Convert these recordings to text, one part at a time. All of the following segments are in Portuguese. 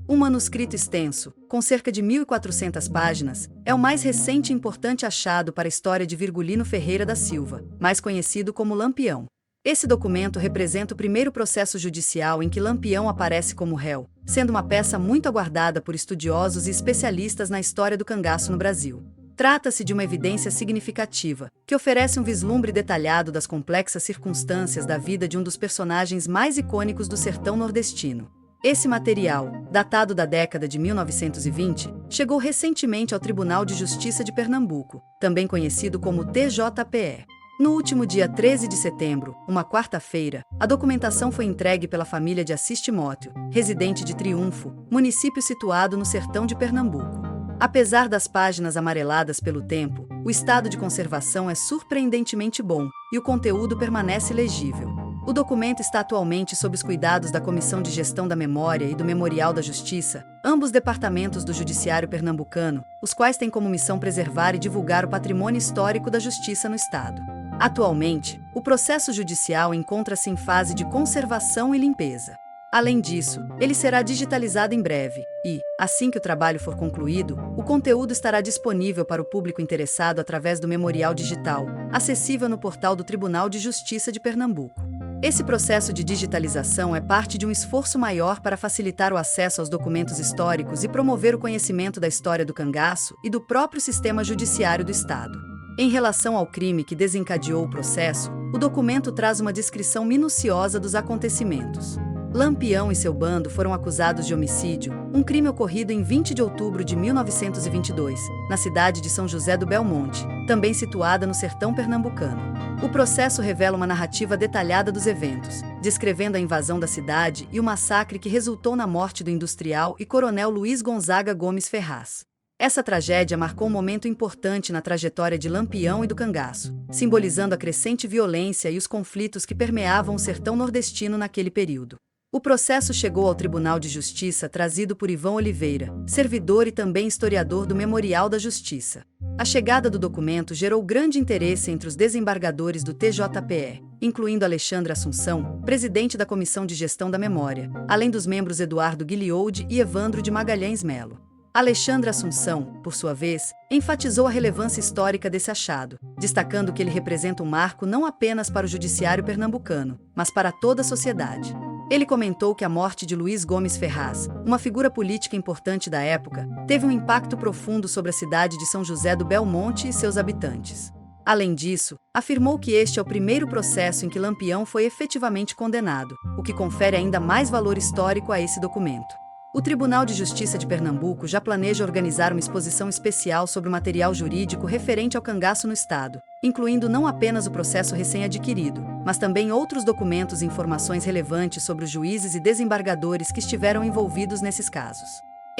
Um manuscrito extenso, com cerca de 1.400 páginas, é o mais recente e importante achado para a história de Virgulino Ferreira da Silva, mais conhecido como Lampião. Esse documento representa o primeiro processo judicial em que Lampião aparece como réu, sendo uma peça muito aguardada por estudiosos e especialistas na história do cangaço no Brasil. Trata-se de uma evidência significativa, que oferece um vislumbre detalhado das complexas circunstâncias da vida de um dos personagens mais icônicos do sertão nordestino. Esse material, datado da década de 1920, chegou recentemente ao Tribunal de Justiça de Pernambuco, também conhecido como TJPE. No último dia 13 de setembro, uma quarta-feira, a documentação foi entregue pela família de Assis Timóteo, residente de Triunfo, município situado no sertão de Pernambuco. Apesar das páginas amareladas pelo tempo, o estado de conservação é surpreendentemente bom e o conteúdo permanece legível. O documento está atualmente sob os cuidados da Comissão de Gestão da Memória e do Memorial da Justiça, ambos departamentos do Judiciário pernambucano, os quais têm como missão preservar e divulgar o patrimônio histórico da justiça no estado. Atualmente, o processo judicial encontra-se em fase de conservação e limpeza. Além disso, ele será digitalizado em breve e, assim que o trabalho for concluído, o conteúdo estará disponível para o público interessado através do Memorial Digital, acessível no portal do Tribunal de Justiça de Pernambuco. Esse processo de digitalização é parte de um esforço maior para facilitar o acesso aos documentos históricos e promover o conhecimento da história do cangaço e do próprio sistema judiciário do Estado. Em relação ao crime que desencadeou o processo, o documento traz uma descrição minuciosa dos acontecimentos. Lampião e seu bando foram acusados de homicídio, um crime ocorrido em 20 de outubro de 1922, na cidade de São José do Belmonte, também situada no sertão pernambucano. O processo revela uma narrativa detalhada dos eventos, descrevendo a invasão da cidade e o massacre que resultou na morte do industrial e coronel Luiz Gonzaga Gomes Ferraz. Essa tragédia marcou um momento importante na trajetória de Lampião e do cangaço, simbolizando a crescente violência e os conflitos que permeavam o sertão nordestino naquele período. O processo chegou ao Tribunal de Justiça trazido por Ivão Oliveira, servidor e também historiador do Memorial da Justiça. A chegada do documento gerou grande interesse entre os desembargadores do TJPE, incluindo Alexandre Assunção, presidente da Comissão de Gestão da Memória, além dos membros Eduardo Guilioud e Evandro de Magalhães Melo. Alexandre Assunção, por sua vez, enfatizou a relevância histórica desse achado, destacando que ele representa um marco não apenas para o judiciário pernambucano, mas para toda a sociedade. Ele comentou que a morte de Luiz Gomes Ferraz, uma figura política importante da época, teve um impacto profundo sobre a cidade de São José do Belmonte e seus habitantes. Além disso, afirmou que este é o primeiro processo em que Lampião foi efetivamente condenado, o que confere ainda mais valor histórico a esse documento. O Tribunal de Justiça de Pernambuco já planeja organizar uma exposição especial sobre o material jurídico referente ao cangaço no estado, incluindo não apenas o processo recém-adquirido, mas também outros documentos e informações relevantes sobre os juízes e desembargadores que estiveram envolvidos nesses casos.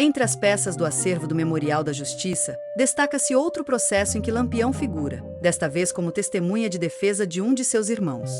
Entre as peças do acervo do Memorial da Justiça, destaca-se outro processo em que Lampião figura, desta vez como testemunha de defesa de um de seus irmãos.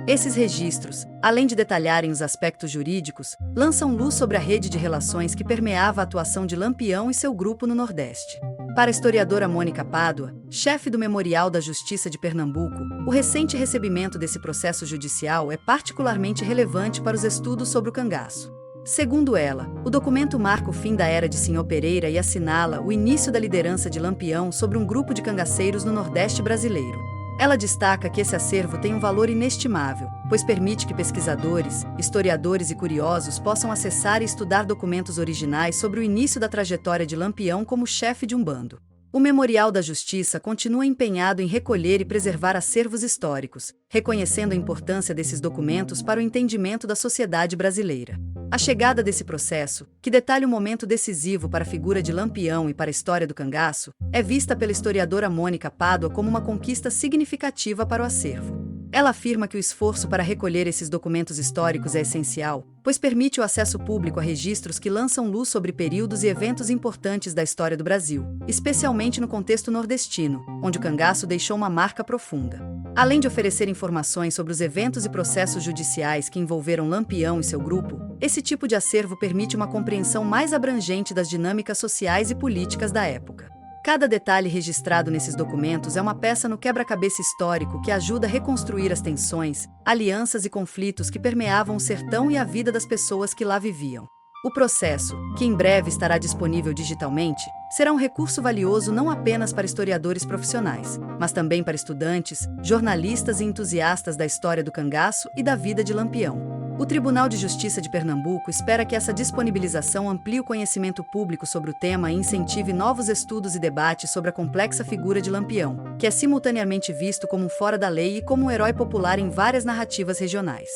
Esses registros, além de detalharem os aspectos jurídicos, lançam luz sobre a rede de relações que permeava a atuação de Lampião e seu grupo no Nordeste. Para a historiadora Mônica Pádua, chefe do Memorial da Justiça de Pernambuco, o recente recebimento desse processo judicial é particularmente relevante para os estudos sobre o cangaço. Segundo ela, o documento marca o fim da era de Sr. Pereira e assinala o início da liderança de Lampião sobre um grupo de cangaceiros no Nordeste brasileiro. Ela destaca que esse acervo tem um valor inestimável, pois permite que pesquisadores, historiadores e curiosos possam acessar e estudar documentos originais sobre o início da trajetória de Lampião como chefe de um bando. O Memorial da Justiça continua empenhado em recolher e preservar acervos históricos, reconhecendo a importância desses documentos para o entendimento da sociedade brasileira. A chegada desse processo, que detalha um momento decisivo para a figura de Lampião e para a história do cangaço, é vista pela historiadora Mônica Pádua como uma conquista significativa para o acervo. Ela afirma que o esforço para recolher esses documentos históricos é essencial, pois permite o acesso público a registros que lançam luz sobre períodos e eventos importantes da história do Brasil, especialmente no contexto nordestino, onde o cangaço deixou uma marca profunda. Além de oferecer informações sobre os eventos e processos judiciais que envolveram Lampião e seu grupo, esse tipo de acervo permite uma compreensão mais abrangente das dinâmicas sociais e políticas da época. Cada detalhe registrado nesses documentos é uma peça no quebra-cabeça histórico que ajuda a reconstruir as tensões, alianças e conflitos que permeavam o sertão e a vida das pessoas que lá viviam. O processo, que em breve estará disponível digitalmente, será um recurso valioso não apenas para historiadores profissionais, mas também para estudantes, jornalistas e entusiastas da história do cangaço e da vida de Lampião. O Tribunal de Justiça de Pernambuco espera que essa disponibilização amplie o conhecimento público sobre o tema e incentive novos estudos e debates sobre a complexa figura de Lampião, que é simultaneamente visto como um fora da lei e como um herói popular em várias narrativas regionais.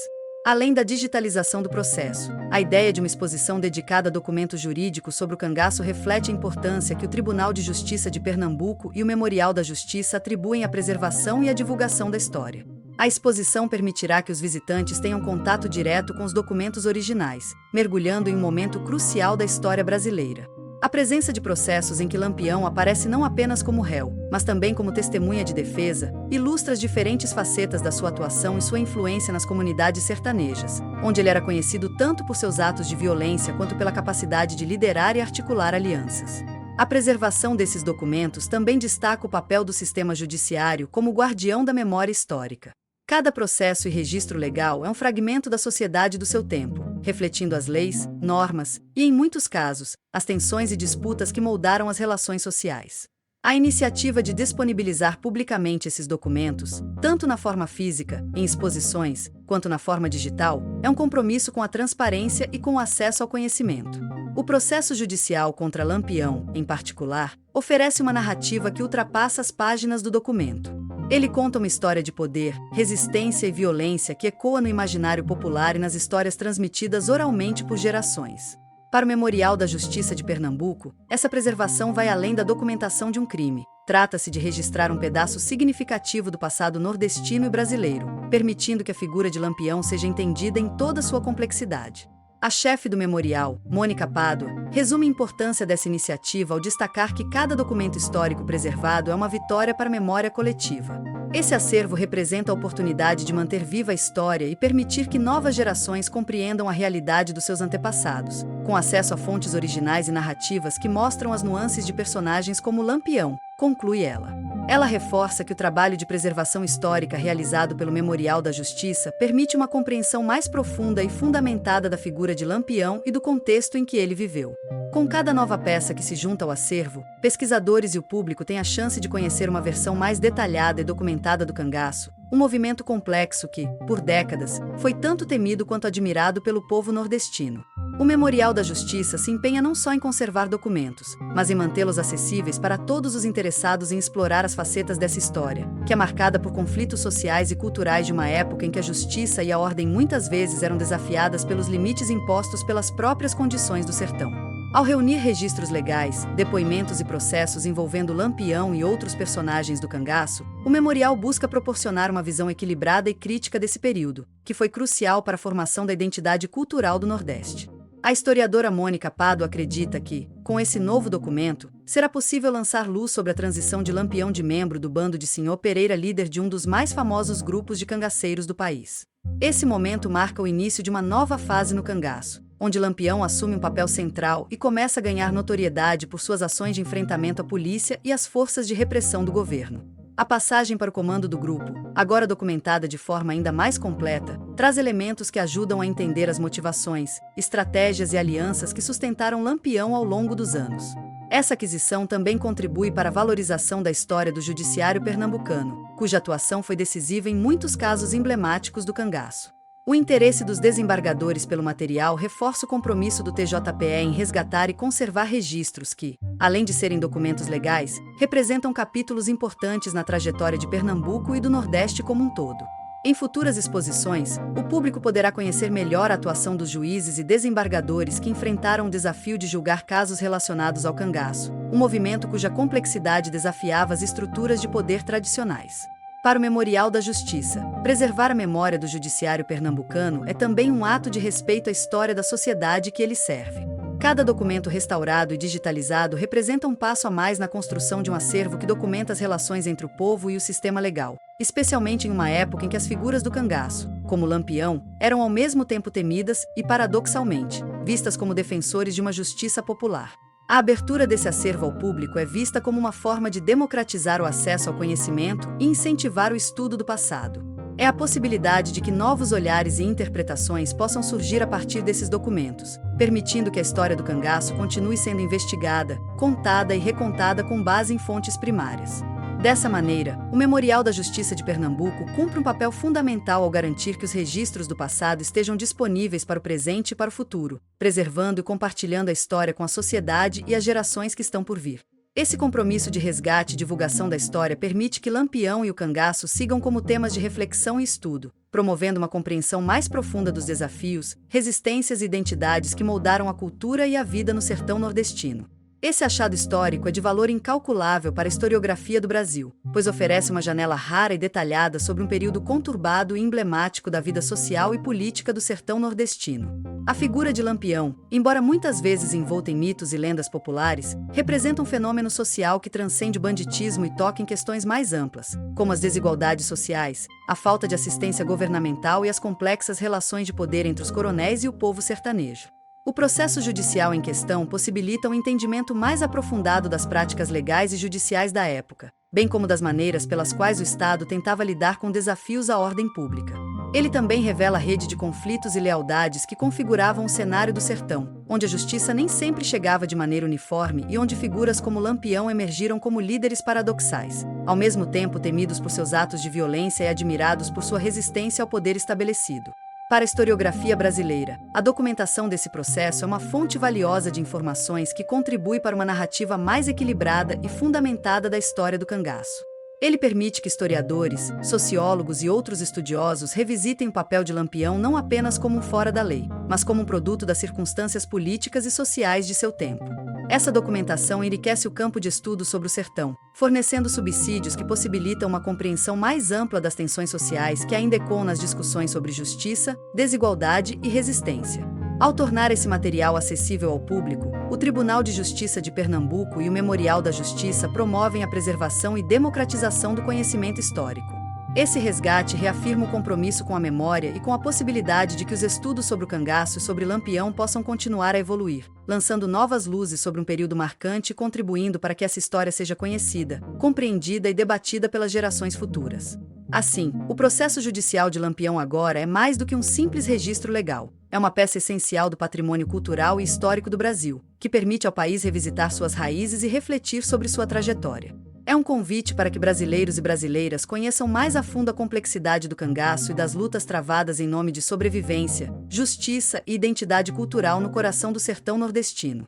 Além da digitalização do processo, a ideia de uma exposição dedicada a documentos jurídicos sobre o cangaço reflete a importância que o Tribunal de Justiça de Pernambuco e o Memorial da Justiça atribuem à preservação e à divulgação da história. A exposição permitirá que os visitantes tenham contato direto com os documentos originais, mergulhando em um momento crucial da história brasileira. A presença de processos em que Lampião aparece não apenas como réu, mas também como testemunha de defesa, ilustra as diferentes facetas da sua atuação e sua influência nas comunidades sertanejas, onde ele era conhecido tanto por seus atos de violência quanto pela capacidade de liderar e articular alianças. A preservação desses documentos também destaca o papel do sistema judiciário como guardião da memória histórica. Cada processo e registro legal é um fragmento da sociedade do seu tempo, refletindo as leis, normas e, em muitos casos, as tensões e disputas que moldaram as relações sociais. A iniciativa de disponibilizar publicamente esses documentos, tanto na forma física, em exposições, quanto na forma digital, é um compromisso com a transparência e com o acesso ao conhecimento. O processo judicial contra Lampião, em particular, oferece uma narrativa que ultrapassa as páginas do documento. Ele conta uma história de poder, resistência e violência que ecoa no imaginário popular e nas histórias transmitidas oralmente por gerações. Para o Memorial da Justiça de Pernambuco, essa preservação vai além da documentação de um crime. Trata-se de registrar um pedaço significativo do passado nordestino e brasileiro, permitindo que a figura de Lampião seja entendida em toda sua complexidade. A chefe do memorial, Mônica Pádua, resume a importância dessa iniciativa ao destacar que cada documento histórico preservado é uma vitória para a memória coletiva. Esse acervo representa a oportunidade de manter viva a história e permitir que novas gerações compreendam a realidade dos seus antepassados, com acesso a fontes originais e narrativas que mostram as nuances de personagens como Lampião, conclui ela. Ela reforça que o trabalho de preservação histórica realizado pelo Memorial da Justiça permite uma compreensão mais profunda e fundamentada da figura de Lampião e do contexto em que ele viveu. Com cada nova peça que se junta ao acervo, pesquisadores e o público têm a chance de conhecer uma versão mais detalhada e documentada do cangaço, um movimento complexo que, por décadas, foi tanto temido quanto admirado pelo povo nordestino. O Memorial da Justiça se empenha não só em conservar documentos, mas em mantê-los acessíveis para todos os interessados em explorar as facetas dessa história, que é marcada por conflitos sociais e culturais de uma época em que a justiça e a ordem muitas vezes eram desafiadas pelos limites impostos pelas próprias condições do sertão. Ao reunir registros legais, depoimentos e processos envolvendo Lampião e outros personagens do cangaço, o memorial busca proporcionar uma visão equilibrada e crítica desse período, que foi crucial para a formação da identidade cultural do Nordeste. A historiadora Mônica Pádua acredita que, com esse novo documento, será possível lançar luz sobre a transição de Lampião de membro do bando de Senhor Pereira, líder de um dos mais famosos grupos de cangaceiros do país. Esse momento marca o início de uma nova fase no cangaço, onde Lampião assume um papel central e começa a ganhar notoriedade por suas ações de enfrentamento à polícia e às forças de repressão do governo. A passagem para o comando do grupo, agora documentada de forma ainda mais completa, traz elementos que ajudam a entender as motivações, estratégias e alianças que sustentaram Lampião ao longo dos anos. Essa aquisição também contribui para a valorização da história do judiciário pernambucano, cuja atuação foi decisiva em muitos casos emblemáticos do cangaço. O interesse dos desembargadores pelo material reforça o compromisso do TJPE em resgatar e conservar registros que, além de serem documentos legais, representam capítulos importantes na trajetória de Pernambuco e do Nordeste como um todo. Em futuras exposições, o público poderá conhecer melhor a atuação dos juízes e desembargadores que enfrentaram o desafio de julgar casos relacionados ao cangaço, um movimento cuja complexidade desafiava as estruturas de poder tradicionais. Para o Memorial da Justiça, preservar a memória do judiciário pernambucano é também um ato de respeito à história da sociedade que ele serve. Cada documento restaurado e digitalizado representa um passo a mais na construção de um acervo que documenta as relações entre o povo e o sistema legal, especialmente em uma época em que as figuras do cangaço, como Lampião, eram ao mesmo tempo temidas e, paradoxalmente, vistas como defensores de uma justiça popular. A abertura desse acervo ao público é vista como uma forma de democratizar o acesso ao conhecimento e incentivar o estudo do passado. É a possibilidade de que novos olhares e interpretações possam surgir a partir desses documentos, permitindo que a história do cangaço continue sendo investigada, contada e recontada com base em fontes primárias. Dessa maneira, o Memorial da Justiça de Pernambuco cumpre um papel fundamental ao garantir que os registros do passado estejam disponíveis para o presente e para o futuro, preservando e compartilhando a história com a sociedade e as gerações que estão por vir. Esse compromisso de resgate e divulgação da história permite que Lampião e o cangaço sigam como temas de reflexão e estudo, promovendo uma compreensão mais profunda dos desafios, resistências e identidades que moldaram a cultura e a vida no sertão nordestino. Esse achado histórico é de valor incalculável para a historiografia do Brasil, pois oferece uma janela rara e detalhada sobre um período conturbado e emblemático da vida social e política do sertão nordestino. A figura de Lampião, embora muitas vezes envolta em mitos e lendas populares, representa um fenômeno social que transcende o banditismo e toca em questões mais amplas, como as desigualdades sociais, a falta de assistência governamental e as complexas relações de poder entre os coronéis e o povo sertanejo. O processo judicial em questão possibilita um entendimento mais aprofundado das práticas legais e judiciais da época, bem como das maneiras pelas quais o Estado tentava lidar com desafios à ordem pública. Ele também revela a rede de conflitos e lealdades que configuravam o cenário do sertão, onde a justiça nem sempre chegava de maneira uniforme e onde figuras como Lampião emergiram como líderes paradoxais, ao mesmo tempo temidos por seus atos de violência e admirados por sua resistência ao poder estabelecido. Para a historiografia brasileira, a documentação desse processo é uma fonte valiosa de informações que contribui para uma narrativa mais equilibrada e fundamentada da história do cangaço. Ele permite que historiadores, sociólogos e outros estudiosos revisitem o papel de Lampião não apenas como um fora da lei, mas como um produto das circunstâncias políticas e sociais de seu tempo. Essa documentação enriquece o campo de estudo sobre o sertão, fornecendo subsídios que possibilitam uma compreensão mais ampla das tensões sociais que ainda ecoam nas discussões sobre justiça, desigualdade e resistência. Ao tornar esse material acessível ao público, o Tribunal de Justiça de Pernambuco e o Memorial da Justiça promovem a preservação e democratização do conhecimento histórico. Esse resgate reafirma o compromisso com a memória e com a possibilidade de que os estudos sobre o cangaço e sobre Lampião possam continuar a evoluir, lançando novas luzes sobre um período marcante e contribuindo para que essa história seja conhecida, compreendida e debatida pelas gerações futuras. Assim, o processo judicial de Lampião agora é mais do que um simples registro legal. É uma peça essencial do patrimônio cultural e histórico do Brasil, que permite ao país revisitar suas raízes e refletir sobre sua trajetória. É um convite para que brasileiros e brasileiras conheçam mais a fundo a complexidade do cangaço e das lutas travadas em nome de sobrevivência, justiça e identidade cultural no coração do sertão nordestino.